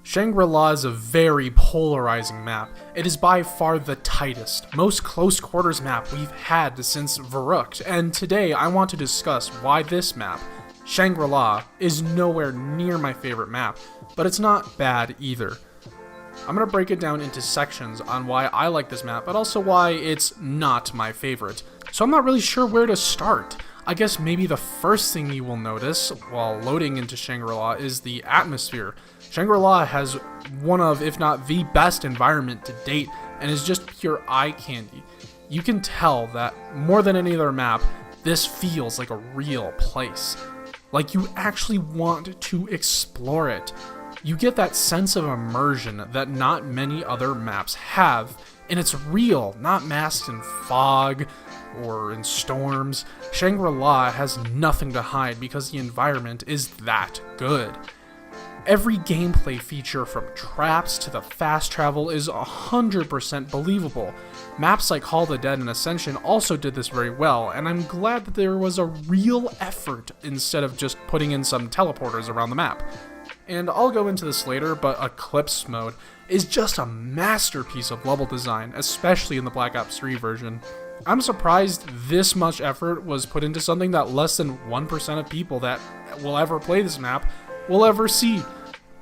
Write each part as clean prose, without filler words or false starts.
Shangri-La is a very polarizing map. It is by far the tightest, most close quarters map we've had since Varrock, and today I want to discuss why this map, Shangri-La, is nowhere near my favorite map, but it's not bad either. I'm going to break it down into sections on why I like this map, but also why it's not my favorite. So I'm not really sure where to start. I guess maybe the first thing you will notice while loading into Shangri-La is the atmosphere. Shangri-La has one of, if not the best environment to date, and is just pure eye candy. You can tell that more than any other map, this feels like a real place. Like you actually want to explore it. You get that sense of immersion that not many other maps have, and it's real, not masked in fog or in storms. Shangri-La has nothing to hide because the environment is that good. Every gameplay feature from traps to the fast travel is 100% believable. Maps like Hall of the Dead and Ascension also did this very well, and I'm glad that there was a real effort instead of just putting in some teleporters around the map. And I'll go into this later, but Eclipse mode is just a masterpiece of level design, especially in the Black Ops 3 version. I'm surprised this much effort was put into something that less than 1% of people that will ever play this map will ever see.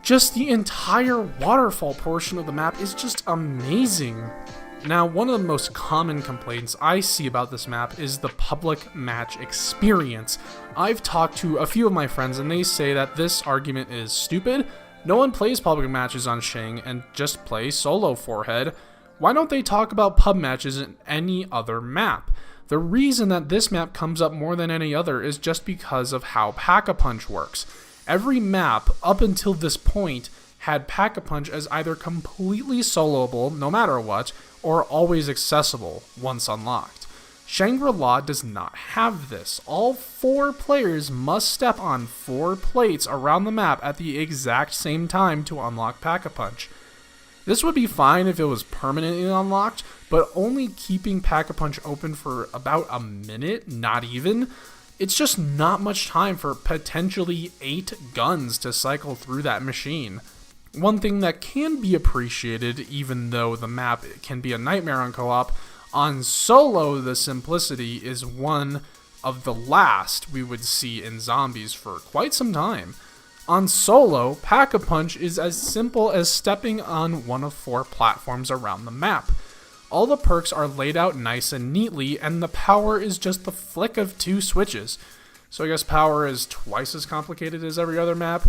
Just the entire waterfall portion of the map is just amazing. Now, one of the most common complaints I see about this map is the public match experience. I've talked to a few of my friends and they say that this argument is stupid. No one plays public matches on Shang and just play solo forehead. Why don't they talk about pub matches in any other map? The reason that this map comes up more than any other is just because of how Pack-a-Punch works. Every map up until this point had Pack-a-Punch as either completely soloable, no matter what, or always accessible once unlocked. Shangri-La does not have this. All 4 players must step on 4 plates around the map at the exact same time to unlock Pack-a-Punch. This would be fine if it was permanently unlocked, but only keeping Pack-a-Punch open for about a minute, not even. It's just not much time for potentially 8 guns to cycle through that machine. One thing that can be appreciated, even though the map can be a nightmare on co-op, on solo the simplicity is one of the last we would see in zombies for quite some time. On solo, Pack-a-Punch is as simple as stepping on one of 4 platforms around the map. All the perks are laid out nice and neatly, and the power is just the flick of 2 switches. So I guess power is twice as complicated as every other map.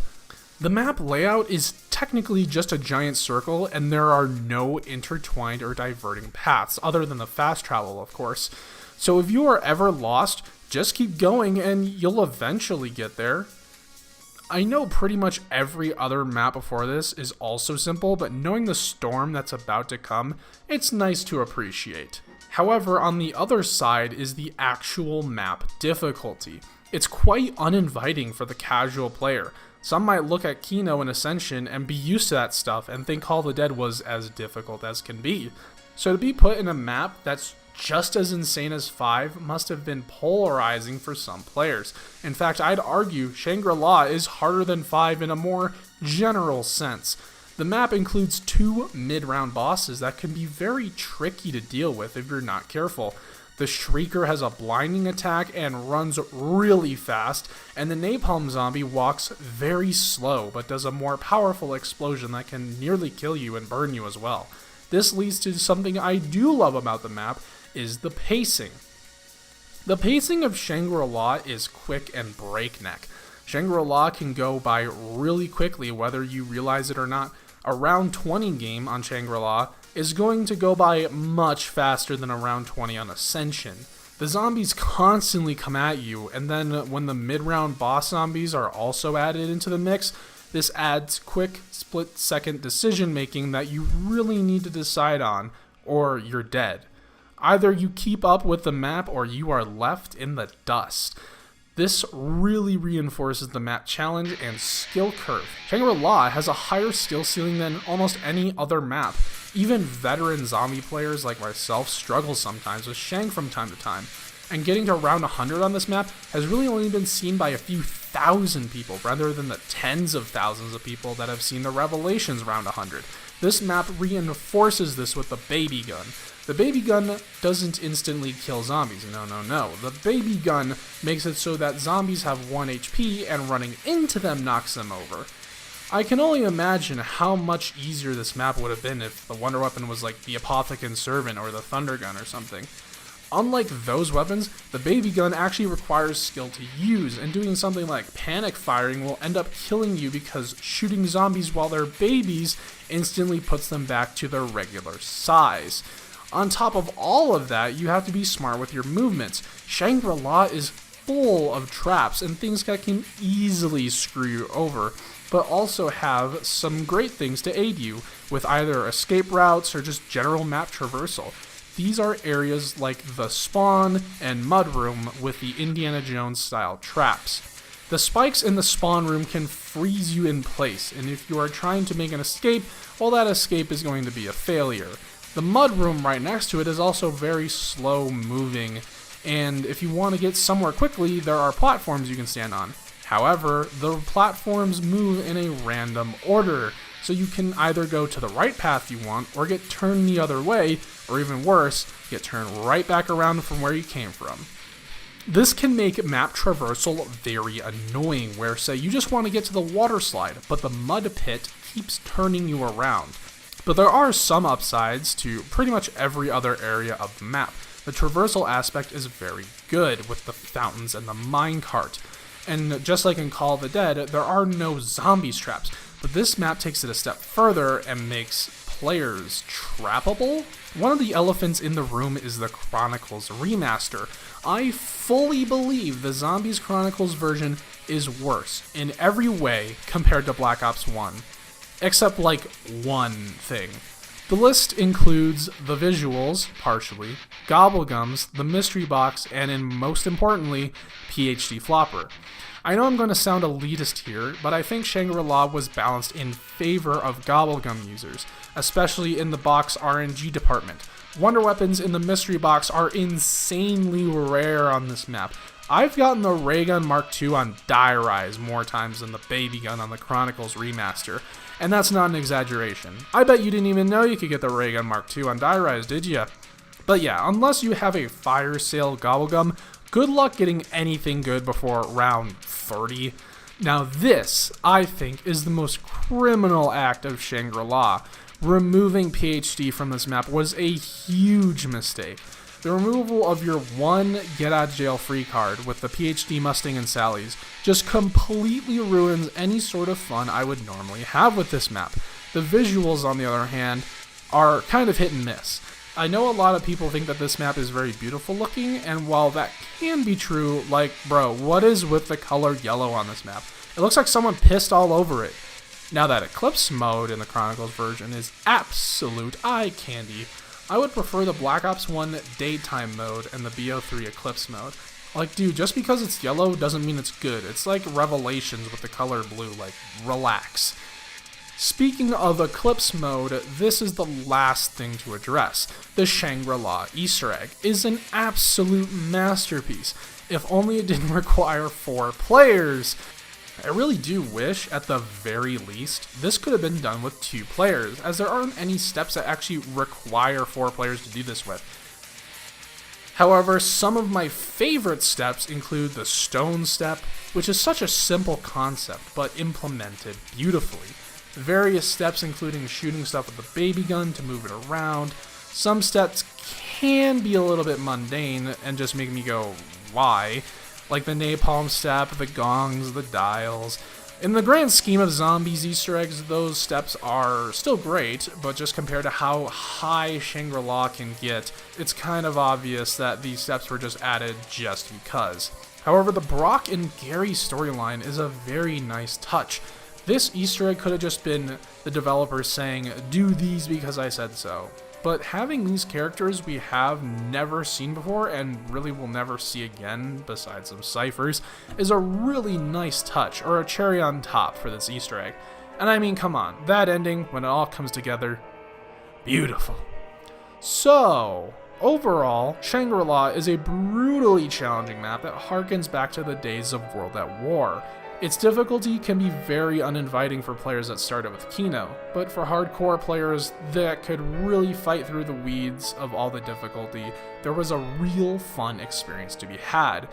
The map layout is technically just a giant circle, and there are no intertwined or diverting paths, other than the fast travel, of course. So if you are ever lost, just keep going and you'll eventually get there. I know pretty much every other map before this is also simple, but knowing the storm that's about to come, it's nice to appreciate. However, on the other side is the actual map difficulty. It's quite uninviting for the casual player. Some might look at Kino and Ascension and be used to that stuff and think Hall of the Dead was as difficult as can be. So to be put in a map that's just as insane as 5 must have been polarizing for some players. In fact, I'd argue Shangri-La is harder than 5 in a more general sense. The map includes 2 mid-round bosses that can be very tricky to deal with if you're not careful. The Shrieker has a blinding attack and runs really fast, and the Napalm Zombie walks very slow but does a more powerful explosion that can nearly kill you and burn you as well. This leads to something I do love about the map, is the pacing. The pacing of Shangri-La is quick and breakneck. Shangri-La can go by really quickly whether you realize it or not. A round 20 game on Shangri-La is going to go by much faster than a round 20 on Ascension. The zombies constantly come at you, and then when the mid-round boss zombies are also added into the mix, this adds quick split-second decision making that you really need to decide on, or you're dead. Either you keep up with the map or you are left in the dust. This really reinforces the map challenge and skill curve. Shangri-La has a higher skill ceiling than almost any other map. Even veteran zombie players like myself struggle sometimes with Shang from time to time. and getting to around 100 on this map has really only been seen by a few thousand people, rather than the tens of thousands of people that have seen the Revelations round 100. This map reinforces this with the baby gun. The baby gun doesn't instantly kill zombies, no. The baby gun makes it so that zombies have 1 HP and running into them knocks them over. I can only imagine how much easier this map would have been if the wonder weapon was like the Apothecon Servant or the Thunder Gun or something. Unlike those weapons, the baby gun actually requires skill to use, and doing something like panic firing will end up killing you because shooting zombies while they're babies instantly puts them back to their regular size. On top of all of that, you have to be smart with your movements. Shangri-La is full of traps and things that can easily screw you over, but also have some great things to aid you with either escape routes or just general map traversal. These are areas like the spawn and mud room with the Indiana Jones style traps. The spikes in the spawn room can freeze you in place, and if you are trying to make an escape, well, that escape is going to be a failure. The mud room right next to it is also very slow moving, and if you want to get somewhere quickly, there are platforms you can stand on. However, the platforms move in a random order, so you can either go to the right path you want, or get turned the other way, or even worse, get turned right back around from where you came from. This can make map traversal very annoying, where say you just want to get to the water slide, but the mud pit keeps turning you around. But there are some upsides to pretty much every other area of the map. The traversal aspect is very good with the fountains and the minecart. And just like in Call of the Dead, there are no zombies traps, but this map takes it a step further and makes players trappable. One of the elephants in the room is the Chronicles remaster. I fully believe the Zombies Chronicles version is worse in every way compared to Black Ops 1. Except like one thing. The list includes the visuals, partially, gobblegums, the mystery box, and most importantly, PhD Flopper. I know I'm going to sound elitist here, but I think Shangri-La was balanced in favor of gobblegum users, especially in the box RNG department. Wonder weapons in the mystery box are insanely rare on this map. I've gotten the Ray Gun Mark II on Die Rise more times than the Baby Gun on the Chronicles remaster, and that's not an exaggeration. I bet you didn't even know you could get the Ray Gun Mark II on Die Rise, did ya? But yeah, unless you have a fire sale gobblegum, good luck getting anything good before round 30. Now this, I think, is the most criminal act of Shangri-La. Removing PhD from this map was a huge mistake. The removal of your one get-out-of-jail-free card with the PhD Mustang and Sally's just completely ruins any sort of fun I would normally have with this map. The visuals, on the other hand, are kind of hit and miss. I know a lot of people think that this map is very beautiful looking, and while that can be true, like, bro, what is with the color yellow on this map? It looks like someone pissed all over it. Now that Eclipse mode in the Chronicles version is absolute eye candy, I would prefer the Black Ops 1 daytime mode and the BO3 Eclipse mode. Like, dude, just because it's yellow doesn't mean it's good. It's like Revelations with the color blue, like, relax. Speaking of Eclipse mode, this is the last thing to address. The Shangri-La Easter egg is an absolute masterpiece. If only it didn't require 4 players. I really do wish, at the very least, this could have been done with 2 players, as there aren't any steps that actually require 4 players to do this with. However, some of my favorite steps include the stone step, which is such a simple concept, but implemented beautifully. Various steps including shooting stuff with the baby gun to move it around. Some steps can be a little bit mundane and just make me go, why? Like the napalm step, the gongs, the dials. In the grand scheme of zombies Easter eggs, those steps are still great, but just compared to how high Shangri-La can get, it's kind of obvious that these steps were just added just because. However, the Brock and Gary storyline is a very nice touch. This Easter egg could have just been the developers saying, do these because I said so. But having these characters we have never seen before and really will never see again, besides some ciphers, is a really nice touch, or a cherry on top for this Easter egg. And I mean, come on, that ending, when it all comes together, beautiful. So, Overall, Shangri-La is a brutally challenging map that harkens back to the days of World at War. Its difficulty can be very uninviting for players that started with Kino, but for hardcore players that could really fight through the weeds of all the difficulty, there was a real fun experience to be had.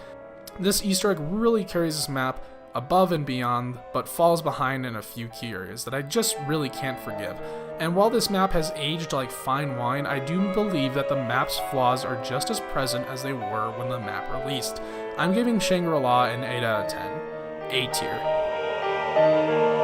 This Easter egg really carries this map above and beyond, but falls behind in a few key areas that I just really can't forgive. And while this map has aged like fine wine, I do believe that the map's flaws are just as present as they were when the map released. I'm giving Shangri-La an 8 out of 10. A tier.